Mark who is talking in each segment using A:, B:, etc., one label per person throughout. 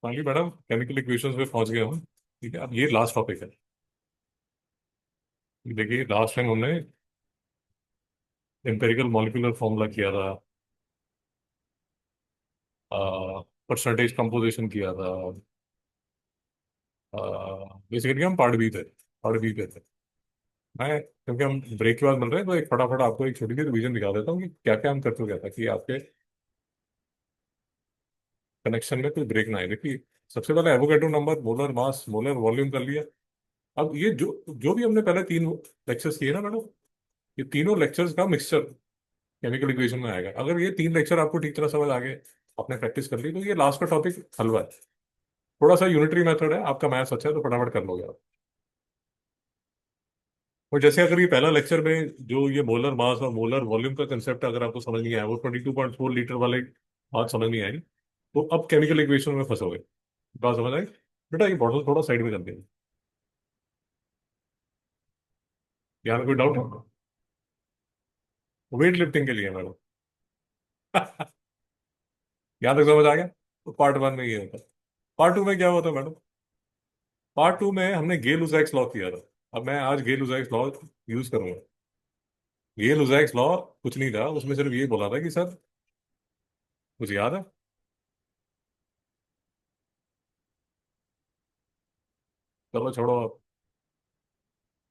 A: Finally madam chemical equations पे पहुंच गए हम। ठीक है, अब ये लास्ट टॉपिक है। देखिए, लास्ट टाइम हमने एम्पेरिकल मॉलिक्यूलर फॉर्मूला किया था, परसेंटेज कंपोजिशन किया था। बेसिकली हम पार्ट बी पे थे। मैं क्योंकि हम ब्रेक के बाद मिल रहे हैं तो एक फटाफट आपको एक छोटी सी रिवीजन दिखा देता हूँ कि क्या क्या हम कर चुके थे कि आपके कनेक्शन में कोई ब्रेक ना आए। देखिए, सबसे पहले Avogadro number, molar mass, molar volume कर लिया। अब ये जो जो भी हमने पहले तीन लेक्चर्स किए ना मैडम, ये तीनों लेक्चर्स का मिक्सचर केमिकल इक्वेशन में आएगा। अगर ये तीन लेक्चर आपको ठीक तरह समझ आ गए, आपने प्रैक्टिस कर ली, तो ये लास्ट का टॉपिक हलवा है। थोड़ा सा यूनिटरी मेथड है, आपका मैथ्स अच्छा है तो फटाफट कर लोगे आप। और जैसे अगर ये पहला लेक्चर में जो ये मोलर मास और मोलर वॉल्यूम का कंसेप्ट अगर आपको समझ नहीं आया, वो 22.4 लीटर वाले बात समझ नहीं आई, तो अब केमिकल इक्वेशन में फंसोगे। बात समझ आई? बेटा ये बॉटल थोड़ा साइड में कर देना। यहाँ पे कोई डाउट है? वेट लिफ्टिंग के लिए मैडम। यहाँ तक समझ आ गया? तो पार्ट वन में ये होता है। पार्ट टू में क्या होता है मैडम? पार्ट टू में हमने गे लुसाइक्स लॉ किया था। अब मैं आज गे लुसाइक्स लॉ यूज करूंगा। गे लुसाइक्स लॉ कुछ नहीं था, उसमें सिर्फ ये बोला था कि सर, कुछ याद है? चलो छोड़ो अब।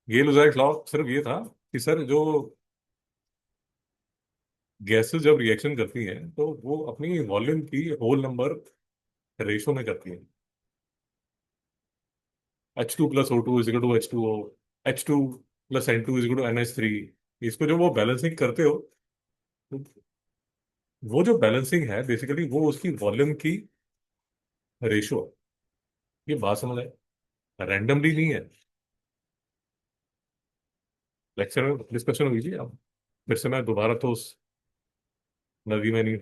A: गे लुसाइक्स लॉ सिर्फ ये था कि सर, जो गैसेस जब रिएक्शन करती हैं तो वो अपनी वॉल्यूम की होल नंबर रेशो में करती हैं। H2 plus O2 is equal to H2O, H2 plus N2 is equal to NH3। इसको जो वो बैलेंसिंग करते हो, तो वो जो बैलेंसिंग है बेसिकली वो उसकी वॉल्यूम की रेशो। ये बात समझ है, रैंडमली नहीं है। लेक्चर में डिस्कशन हुई थी। अब फिर से मैं दोबारा तो उस नदी में नहीं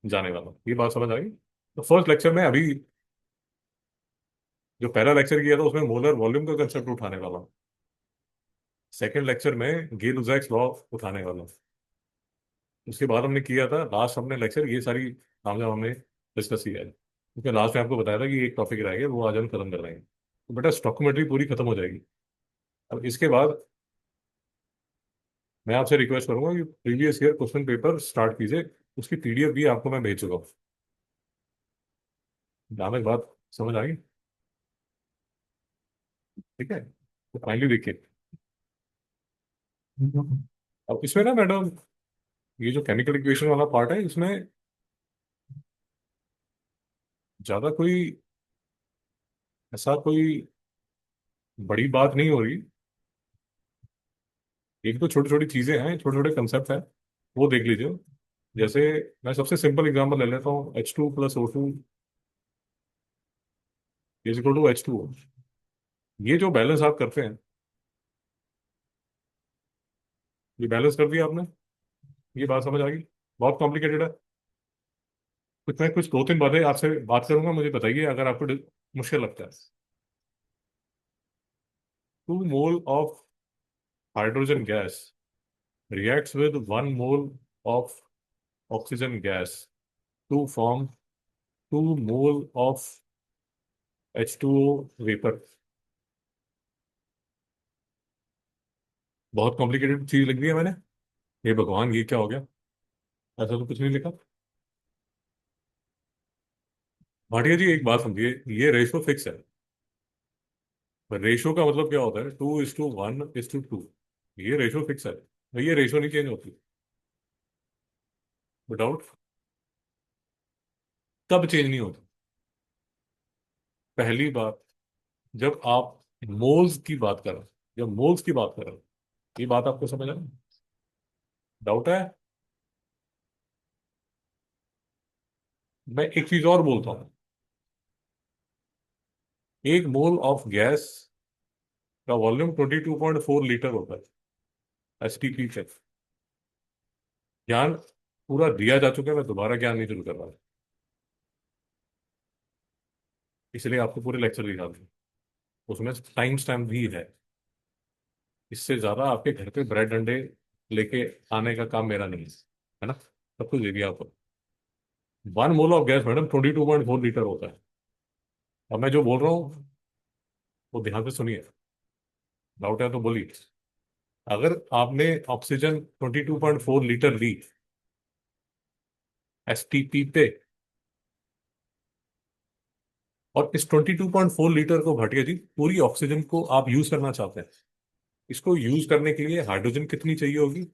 A: जाने वाला। ये बात समझ आई? तो फर्स्ट लेक्चर में अभी जो पहला लेक्चर किया था उसमें मोलर वॉल्यूम का कंसेप्ट उठाने वाला हूँ। सेकेंड लेक्चर में गे लुसाइक्स लॉ उठाने वाला हूँ। उसके बाद हमने किया था लास्ट, हमने लेक्चर ये सारी नाम हमने डिस्कस किया है, क्योंकि लास्ट में आपको बताया था कि एक टॉपिक रह गया, वो आज हम खत्म कर रहे हैं। तो बेटा स्टॉकियोमेट्री पूरी खत्म हो जाएगी। अब इसके बाद मैं आपसे रिक्वेस्ट करूंगा कि previous year question paper start कीजिए। उसकी PDF भी आपको मैं भेज चुका हूँ। जहाँ तक बात समझ आ गई? ठीक है, तो फाइनली देखिए। अब इसमें ना मैडम, ये जो केमिकल इक्वेशन वाला पार्ट है, इसमें ज्यादा कोई ऐसा कोई बड़ी बात नहीं हो रही। एक तो छोटी छोटी चीजें हैं, छोटे छोटे कंसेप्ट हैं, वो देख लीजिए। जैसे मैं सबसे सिंपल एग्जांपल ले लेता हूँ, H2 plus O2 is equal to H2O। ये जो बैलेंस आप करते हैं, ये बैलेंस कर दिया आपने। ये बात समझ आ गई? बहुत कॉम्प्लिकेटेड है। कुछ मैं कुछ दो तीन बातें आपसे बात करूंगा, मुझे बताइए अगर आपको मुश्किल लगता है। 2 mole of hydrogen gas reacts with 1 mole of oxygen gas to form 2 mole of H2O vapor। बहुत कॉम्प्लिकेटेड चीज लिख दी है मैंने। ये भगवान, ये क्या हो गया? ऐसा तो कुछ नहीं लिखा। भाटिया जी एक बात समझिए, ये रेशो फिक्स है। रेशो का मतलब क्या होता है? 2:1:2। ये रेशो फिक्स है, ये रेशो नहीं चेंज होती। विदाउट, कब चेंज नहीं होती? पहली बात, जब आप मोल्स की बात करें, जब मोल्स की बात करें, ये बात आपको समझ आए? डाउट है? मैं एक चीज और बोलता हूँ। 1 मोल ऑफ गैस का वॉल्यूम 22.4 लीटर होता है, STP से। ज्ञान पूरा दिया जा चुका है, मैं दोबारा ज्ञान नहीं शुरू कर रहा। इसलिए आपको पूरे लेक्चर दिखा दूँ, उसमें टाइम स्टैम्प भी है। इससे ज्यादा आपके घर पे ब्रेड अंडे लेके आने का काम मेरा नहीं है ना? सब कुछ दे दिया आपको। 1 mole of gas madam 22.4 litre होता है। अब मैं जो बोल रहा हूँ वो ध्यान से सुनिए। डाउट है तो बोलिए। अगर आपने ऑक्सीजन 22.4 लीटर ली एसटीपी पे, और इस 22.4 लीटर को, भटिया जी, पूरी ऑक्सीजन को आप यूज करना चाहते हैं, इसको यूज करने के लिए हाइड्रोजन कितनी चाहिए होगी?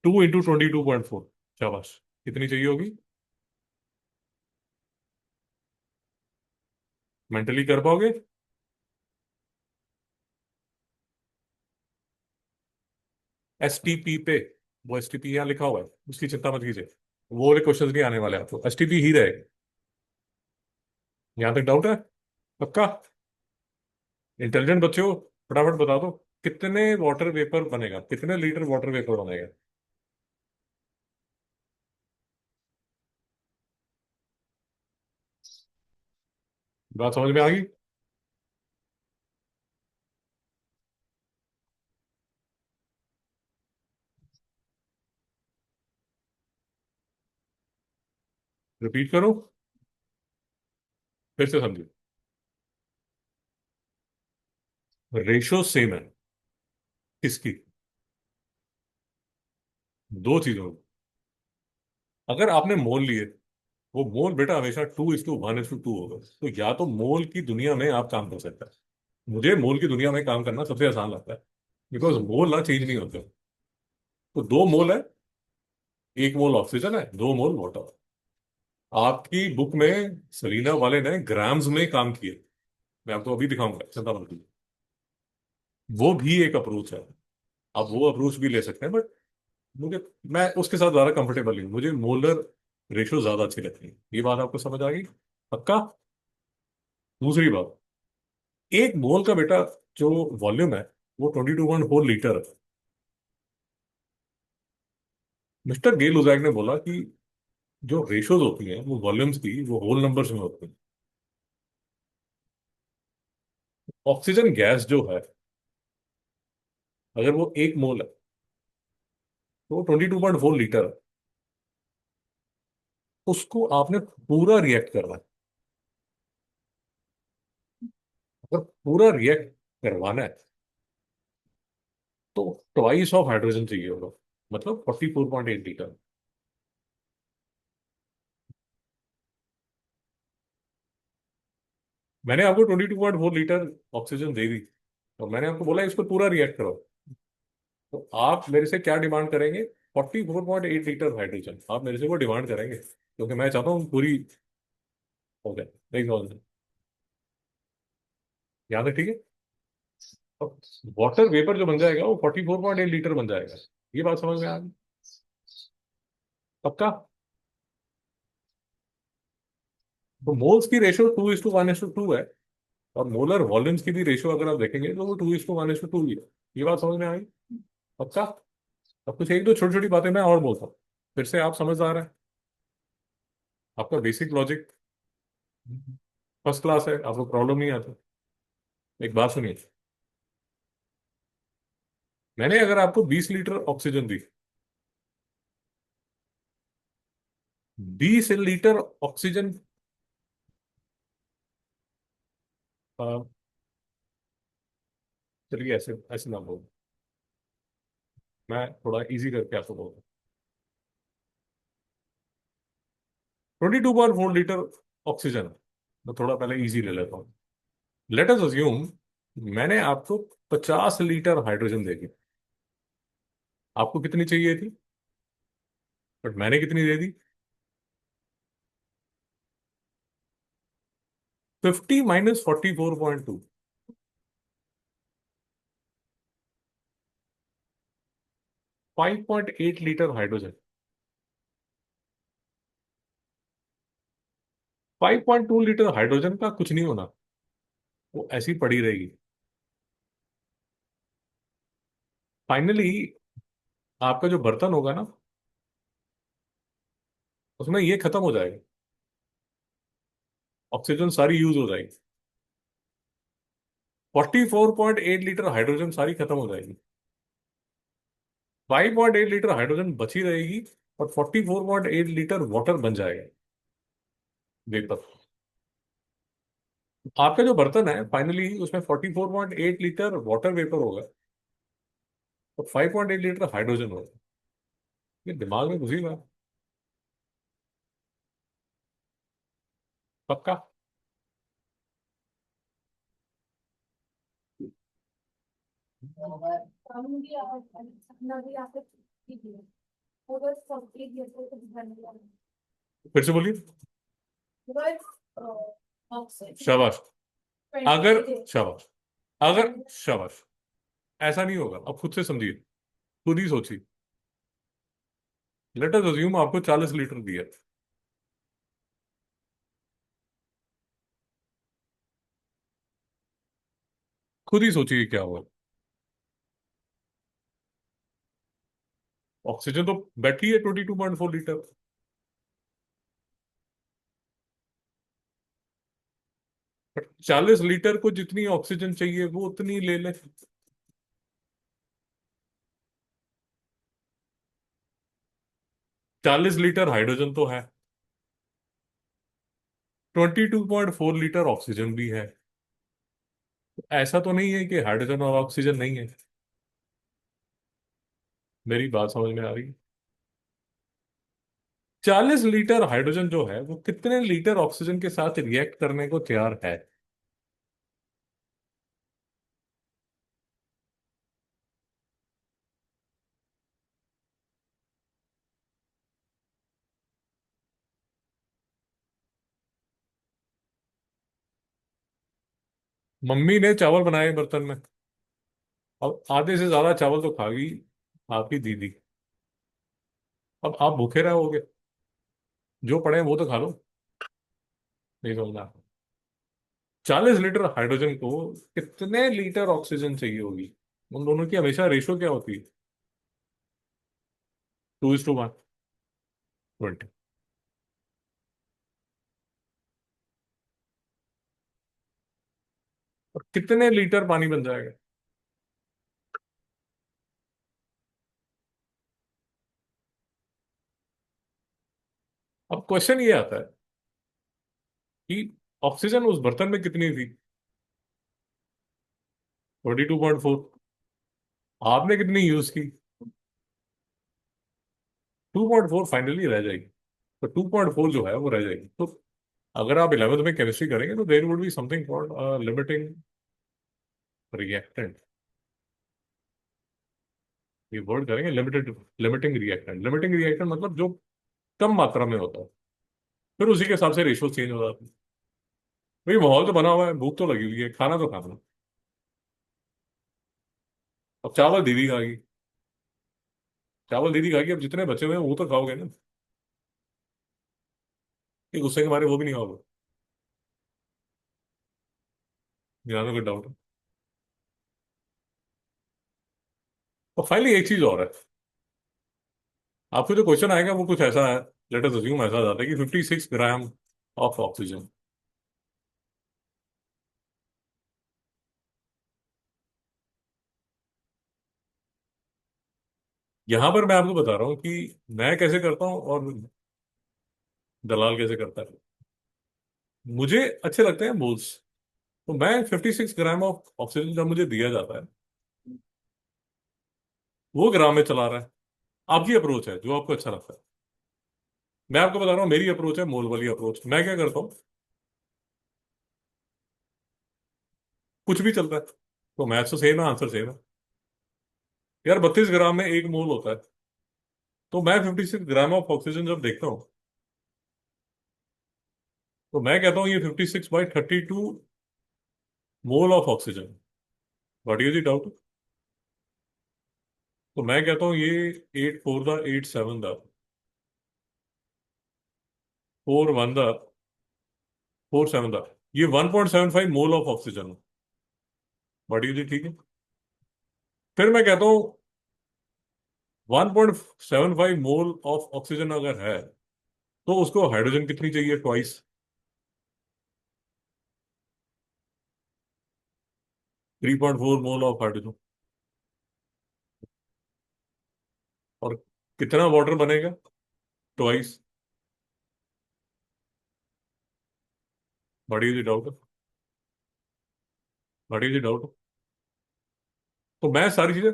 A: 2 × 22.4। शाबाश। कितनी चाहिए होगी? मेंटली कर पाओगे? एसटीपी पे, वो एसटीपी यहाँ लिखा हुआ है, उसकी चिंता मत कीजिए। वो वाले क्वेश्चंस नहीं आने वाले आपको, एसटीपी ही रहेगा। यहाँ तक डाउट है? पक्का? इंटेलिजेंट बच्चे हो, फटाफट बता दो। कितने वाटर वेपर बनेगा, कितने लीटर वाटर वेपर बनेगा? बात समझ में आ गई? रिपीट करो, फिर से समझिए। रेशो सेम है। किसकी? दो चीजों में। अगर आपने मोल लिए, वो मोल बेटा हमेशा 2:1:2 होगा, तो या तो मोल की दुनिया में आप काम कर सकते हैं। मुझे मोल की दुनिया में काम करना सबसे आसान लगता है, बिकॉज मोल ना चेंज नहीं होते। तो दो मोल है, एक मोल ऑक्सीजन है, दो मोल वाटर। आपकी बुक में सलीना वाले ने ग्राम्स में काम किए, मैं आपको अभी दिखाऊंगा, चिंता मत कीजिए। वो भी एक अप्रोच है, आप वो अप्रोच भी ले सकते हैं, बट मुझे, मैं उसके साथ ज्यादा कंफर्टेबल नहीं हूं। मुझे मोलर रेशो ज्यादा अच्छी लगती है। ये बात आपको समझ आ गई? पक्का? दूसरी बात, एक मोल का बेटा जो वॉल्यूम है, वो 22.4 लीटर है। मिस्टर गेल उजैक ने बोला कि जो रेशोज होती हैं वो वॉल्यूम्स की, वो होल नंबर्स में होती हैं। ऑक्सीजन गैस जो है, अगर वो एक मोल है तो वो 22.4 लीटर है। उसको आपने पूरा रिएक्ट करना है। अगर पूरा रिएक्ट करवाना है तो ट्वाइस ऑफ हाइड्रोजन चाहिए होगा, मतलब 44.8 लीटर। मैंने आपको 22.4 लीटर ऑक्सीजन दे दी, और मैंने आपको बोला इसको पूरा रिएक्ट करो। तो आप मेरे से क्या डिमांड करेंगे? 44.8 लीटर हाइड्रोजन आप मेरे से वो डिमांड करेंगे, क्योंकि मैं चाहता हूँ पूरी हो जाए। नहीं हो जाए। यहाँ तक ठीक है? वाटर वेपर जो बन जाएगा वो 44.8 लीटर बन जाएगा। ये बात समझ में आ गई? पक्का? तो मोल्स की रेशो 2:1:2 है, और मोलर वॉल्यूम्स की भी रेशो अगर आप देखेंगे तो वो 2:1:2 ही है। ये बात समझ में आ गई? पक्का? अब कुछ एक दो छोटी छोटी बातें मैं और बोलता हूँ, फिर से आप समझदार हैं। आपका बेसिक लॉजिक फर्स्ट क्लास है, आपको प्रॉब्लम नहीं आता। एक बात सुनिए, मैंने अगर आपको 20 लीटर ऑक्सीजन दी, 20 लीटर ऑक्सीजन, चलिए ऐसे ऐसे ना बोल, मैं थोड़ा इजी करके आपको बोलूँ। 22.4 लीटर ऑक्सीजन, मैं थोड़ा पहले इजी ले लेता हूँ। लेट अस अज्यूम मैंने आपको 50 लीटर हाइड्रोजन दे दी। आपको कितनी चाहिए थी? बट मैंने कितनी दे दी? 50 minus 44.2, 5.8 litre hydrogen. 5.2 litre hydrogen का कुछ नहीं होना, वो ऐसी पड़ी रहेगी। फाइनली आपका जो बर्तन होगा ना, उसमें ये खत्म हो जाएगा, ऑक्सीजन सारी यूज हो जाएगी। 44.8 लीटर हाइड्रोजन सारी खत्म हो जाएगी। 5.8 लीटर हाइड्रोजन बची रहेगी और 44.8 लीटर वाटर बन जाएगा वेपर। आपका जो बर्तन है फाइनली उसमें 44.8 लीटर वाटर वेपर होगा और 5.8 लीटर हाइड्रोजन होगा। ये दिमाग में घुसी बात। पक्का। फिर से बोलिए। शाबाश। अगर शाबाश। अगर शाबाश। ऐसा नहीं होगा, अब खुद से समझिए, खुद ही सोचिए। लेट अस अज्यूम आपको 40 लीटर दिया। खुद ही सोचिए क्या होगा। ऑक्सीजन तो बैठी है 22.4 लीटर। 40 लीटर को जितनी ऑक्सीजन चाहिए वो उतनी ले ले। 40 लीटर हाइड्रोजन तो है, 22.4 लीटर ऑक्सीजन भी है। ऐसा तो नहीं है कि हाइड्रोजन और ऑक्सीजन नहीं है। मेरी बात समझ में आ रही है? 40 लीटर हाइड्रोजन जो है वो कितने लीटर ऑक्सीजन के साथ रिएक्ट करने को तैयार है? मम्मी ने चावल बनाए बर्तन में, अब आधे से ज्यादा चावल तो खा गई आपकी दीदी। अब आप भूखे रहोगे? जो पड़े हैं वो तो खा लो। नहीं समझना। 40 लीटर हाइड्रोजन को कितने लीटर ऑक्सीजन चाहिए होगी? उन दोनों की हमेशा रेशो क्या होती है? 2:1। 20। और कितने लीटर पानी बन जाएगा? अब क्वेश्चन ये आता है कि ऑक्सीजन उस बर्तन में कितनी थी? 22.4। आपने कितनी यूज की? 2.4 फाइनली रह जाएगी। तो 2.4 जो है वो रह जाएगी। तो अगर आप 11वीं में केमिस्ट्री करेंगे तो there would be something called limiting reactant. ये वर्ड करेंगे limited. Limiting reactant, limiting reactant मतलब जो कम मात्रा में होता है, फिर उसी के हिसाब से रेशियो चेंज हो जाती है। भाई माहौल तो बना हुआ है, भूख तो लगी हुई है, खाना तो खाना। अब चावल दीदी खाएगी। चावल दीदी खाएगी, अब जितने बचे हुए हैं वो तो खाओगे ना। कि गुस्से के मारे वो भी नहीं खाओगे? यहाँ में कोई डाउट है? और फाइनली एक चीज और है। आपको जो क्वेश्चन आएगा वो कुछ ऐसा है, लेट अस अज्यूम ऐसा जाता है कि 56 ग्राम ऑफ ऑक्सीजन। यहां पर मैं आपको बता रहा हूँ कि मैं कैसे करता हूँ और दलाल कैसे करता है। मुझे अच्छे लगते हैं मोल्स। तो मैं 56 ग्राम ऑफ ऑक्सीजन जब मुझे दिया जाता है वो ग्राम में चला रहा है। आपकी अप्रोच है जो आपको अच्छा लगता है। मैं आपको बता रहा हूँ मेरी अप्रोच है मोल वाली अप्रोच। मैं क्या करता हूँ, कुछ भी चलता है। तो मैथ तो सेम है, आंसर सेम है। यार 32 ग्राम में 1 मोल होता है। तो मैं 56 ग्राम ऑफ ऑक्सीजन जब देखता हूँ तो मैं कहता हूँ ये 56/32 mole of oxygen. What is the doubt? तो मैं कहता हूँ ये 8 4 द 8 7 द 4 1 द 4 7 द, ये 1.75 mole of oxygen. What is ठीक है। फिर मैं कहता हूँ 1.75 मोल ऑफ ऑक्सीजन अगर है तो उसको हाइड्रोजन कितनी चाहिए? ट्वाइस। 3.4 mole of hydrogen. और कितना वाटर बनेगा? ट्वाइस। बड़ी डाउट, बड़ी डाउट। तो मैं सारी चीजें,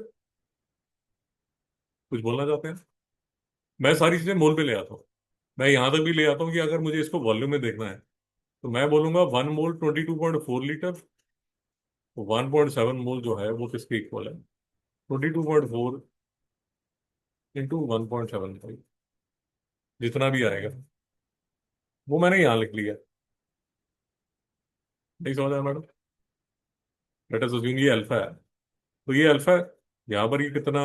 A: कुछ बोलना चाहते हैं? मैं सारी चीजें मोल पे ले आता हूँ। मैं यहां तक भी ले आता हूँ कि अगर मुझे इसको वॉल्यूम में देखना है तो मैं बोलूंगा 1 मोल 22.4 लीटर। 1.7 मोल जो है वो किसके इक्वल है? 22.4 इंटू 1.75, जितना भी आएगा वो मैंने यहाँ लिख लिया। नहीं समझ आया मैडम? लेट अस अज्यूम ये अल्फा है, तो ये अल्फा है। यहाँ पर ये कितना,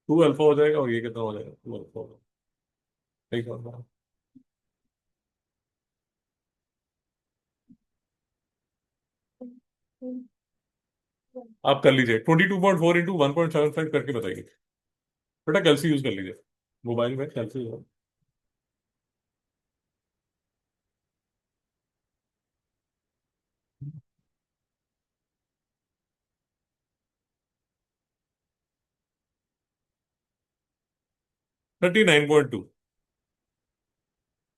A: 2 अल्फा हो जाएगा, और ये कितना हो जाएगा? 2 अल्फा हो जाएगा। नहीं समझ रहा? आप कर लीजिए 22.4 इंटू 1.75 करके बताइए। बेटा कैलसी यूज कर लीजिए, मोबाइल में कैलसी। 39.2।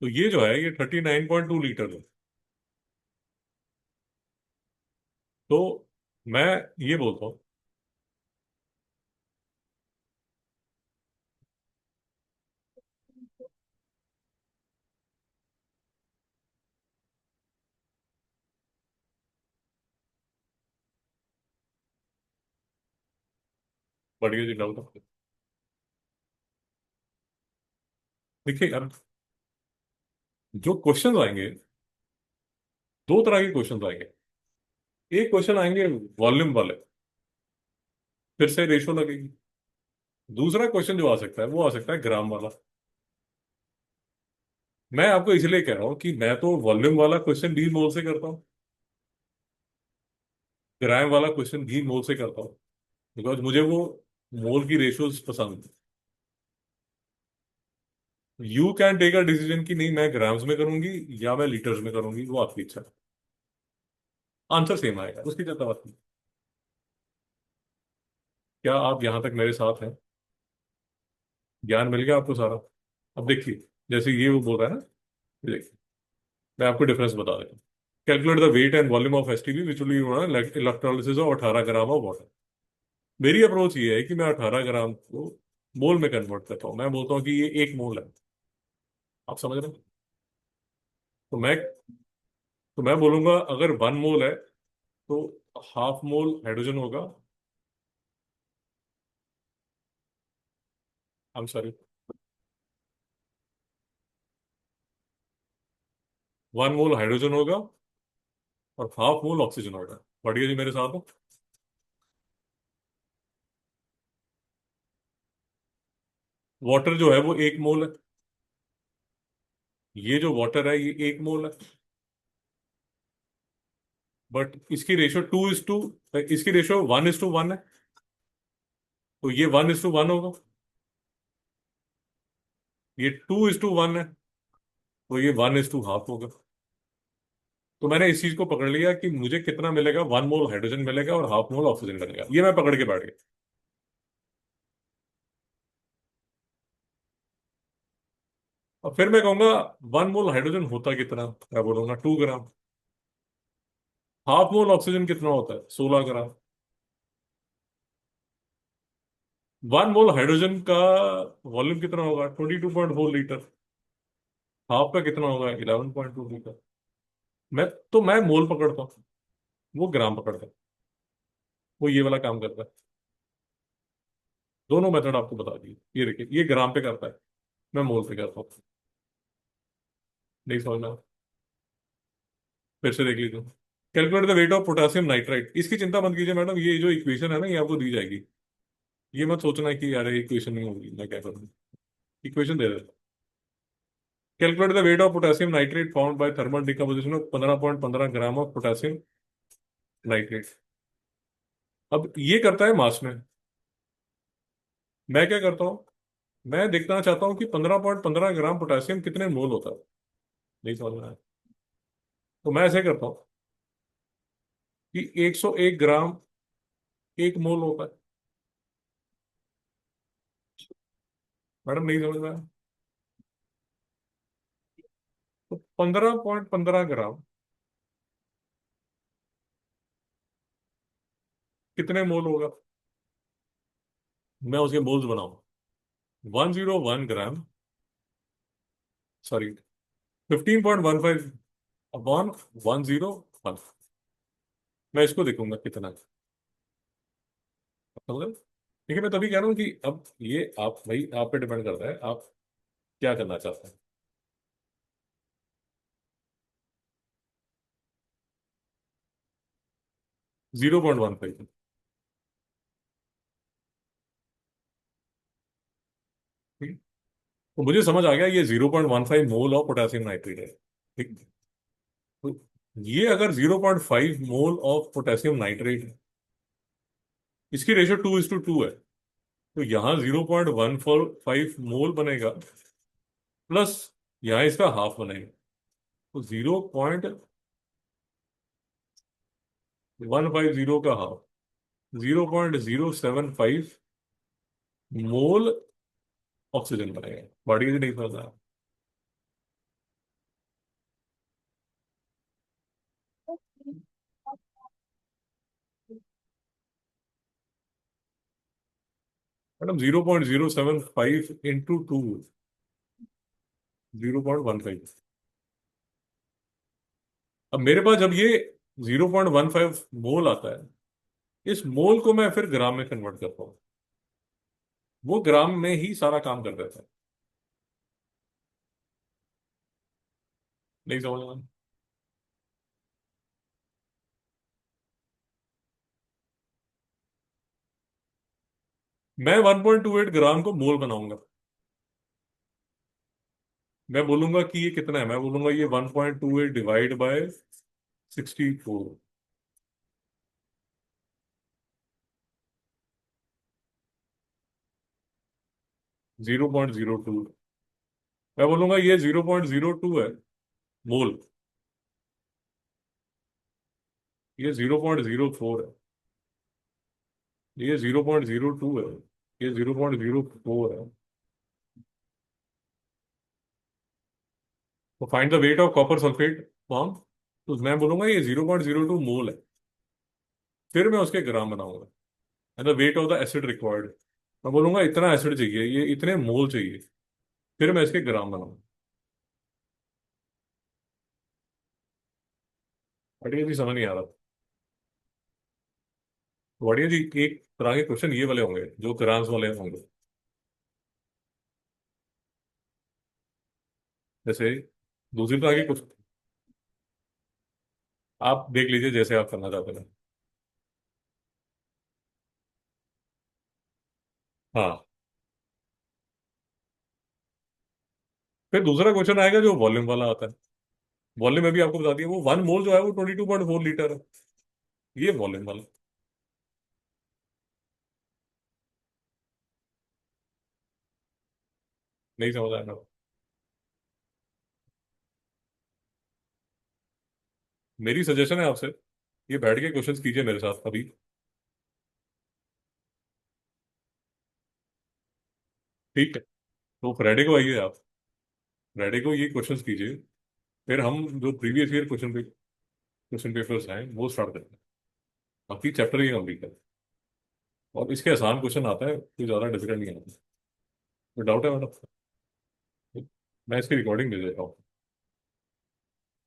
A: तो ये जो है ये 39.2 लीटर है। तो मैं ये बोलता हूँ, बढ़िया जी डाउट। देखिए यार, जो क्वेश्चन आएंगे, दो तरह के क्वेश्चन आएंगे। एक क्वेश्चन आएंगे वॉल्यूम वाले, फिर से रेशो लगेगी। दूसरा क्वेश्चन जो आ सकता है वो आ सकता है ग्राम वाला। मैं आपको इसलिए कह रहा हूँ कि मैं तो वॉल्यूम वाला क्वेश्चन भी मोल से करता हूँ, ग्राम वाला क्वेश्चन भी मोल से करता हूँ, बिकॉज मुझे वो मोल की रेशियोज पसंद है। You can take a decision कि नहीं मैं ग्राम्स में करूंगी या मैं लीटर्स में करूंगी, वो आपकी इच्छा है। आंसर सेम आएगा, उसकी चिंता मत कीजिए। क्या आप यहां तक मेरे साथ हैं? ज्ञान मिल गया आपको सारा? अब देखिए, जैसे ये वो बोल रहा है ना, ये देखिए, मैं आपको डिफरेंस बता देता हूँ। Calculate the weight and volume of STP which will be electrolysis of 18 gram of water. मेरी अप्रोच ये है कि मैं 18 ग्राम को मोल में कन्वर्ट करता हूँ। मैं बोलता हूँ कि ये 1 मोल है। आप समझ रहे हैं? तो मैं बोलूंगा अगर 1 मोल है तो हाफ मोल हाइड्रोजन होगा। I am sorry, 1 mole hydrogen होगा और हाफ मोल ऑक्सीजन होगा। बढ़िया जी मेरे साथ हो? वाटर जो है वो 1 मोल है। ये जो वाटर है ये 1 मोल है। बट इसकी रेशियो 2:, इसकी रेशियो 1:1 है। तो ये 1:1 होगा। ये 2:1 है, तो ये 1:½ होगा। तो मैंने इस चीज को पकड़ लिया कि मुझे कितना मिलेगा, 1 मोल हाइड्रोजन मिलेगा और हाफ मोल ऑक्सीजन मिलेगा, ये मैं पकड़ के बैठ गया। और फिर मैं कहूंगा 1 मोल हाइड्रोजन होता कितना, मैं बोलूंगा 2 ग्राम। हाफ मोल ऑक्सीजन कितना होता है? 16 ग्राम। 1 मोल हाइड्रोजन का वॉल्यूम कितना होगा? 22.4 लीटर। हाफ का कितना होगा? 11.2 लीटर। मैं मोल पकड़ता हूँ, वो ग्राम पकड़ता है। वो ये वाला काम करता है। दोनों मेथड आपको बता दिए। ये देखिए, ये ग्राम पे करता है, मैं मोल पे करता हूँ। नहीं समझना? फिर से देख लीजिए। Calculate the weight of potassium nitrite. इसकी चिंता मत कीजिए मैडम, ये जो इक्वेशन है ना ये आपको दी जाएगी। ये मत सोचना कि यार इक्वेशन नहीं होगी, मैं क्या करूँ। इक्वेशन दे देता। Calculate the weight of potassium nitrate found by thermal decomposition of 15.15 gram of potassium nitrate. अब ये करता है मास में। मैं क्या करता हूँ, मैं देखना चाहता हूँ कि 15.15 ग्राम पोटेशियम कितने मोल होता है। नहीं समझ में आया? तो मैं ऐसे करता हूँ कि 101 ग्राम 1 मोल होता है। मैडम नहीं समझ में आया। तो 15.15 ग्राम कितने मोल होगा? मैं उसके मोल्स बनाऊं। 101 ग्राम, सॉरी, 15.15 अपॉन 101। मैं इसको देखूंगा कितना है। मतलब ठीक है, मैं तभी कह रहा हूँ कि अब ये आप भाई, आप पे डिपेंड करता है आप क्या करना चाहते हैं। 0.15। ठीक। तो मुझे समझ आ गया, ये 0.15 मोल ऑफ पोटेशियम नाइट्रेट है। ठीक। तो ये अगर 0.5 मोल ऑफ पोटेशियम नाइट्रेट है, इसकी रेशियो 2:2 है, तो यहाँ 0.15 मोल बनेगा, प्लस यहाँ इसका हाफ बनेगा, तो 0.150 का हाफ 0.075 मोल ऑक्सीजन बनेगा। बॉडी की नहीं पता। Madam 0.075 into 2, 0.15। अब मेरे पास जब ये 0.15 मोल आता है, इस मोल को मैं फिर ग्राम में कन्वर्ट करता हूँ। वो ग्राम में ही सारा काम कर देता है। नहीं समझ में? मैं 1.28 ग्राम को मोल बनाऊंगा। मैं बोलूंगा कि ये कितना है, मैं बोलूंगा ये 1.28 डिवाइड बाय 64, 0.02। मैं बोलूंगा ये 0.02 है मोल। ये 0.04 है। ये 0.02 है। ये 0.04 है। तो find the weight of copper sulphate form. तो मैं बोलूंगा ये 0.02 मोल है। फिर मैं उसके ग्राम बनाऊंगा। And the weight of the acid required, मैं बोलूंगा इतना एसिड चाहिए, ये इतने मोल चाहिए। फिर मैं इसके ग्राम बनाऊंगा। बढ़िया जी, समझ नहीं आ रहा। बढ़िया जी, एक तरह के क्वेश्चन ये वाले होंगे जो ग्राम्स वाले होंगे। जैसे दूसरी तरह के कुछ, आप देख लीजिए जैसे आप करना चाहते हैं। हाँ। फिर दूसरा क्वेश्चन आएगा जो वॉल्यूम वाला आता है। वॉल्यूम में भी आपको बता दिया, वो 1 मोल जो है वो 22.4 लीटर है। ये वॉल्यूम वाला। नहीं समझ आएगा। मेरी सजेशन है आपसे, ये बैठ के क्वेश्चंस कीजिए मेरे साथ अभी। ठीक है। तो फ्राइडे को आइए आप। फ्राइडे को ये क्वेश्चंस कीजिए। फिर हम जो प्रीवियस ईयर क्वेश्चन पेपर्स हैं वो स्टार्ट करते हैं। बाकी चैप्टर ही कंप्लीट है। और इसके आसान क्वेश्चन आता है, कोई ज़्यादा डिफिकल्ट नहीं आता। कोई डाउट है मैडम? मैं इसकी रिकॉर्डिंग भेज देता हूँ।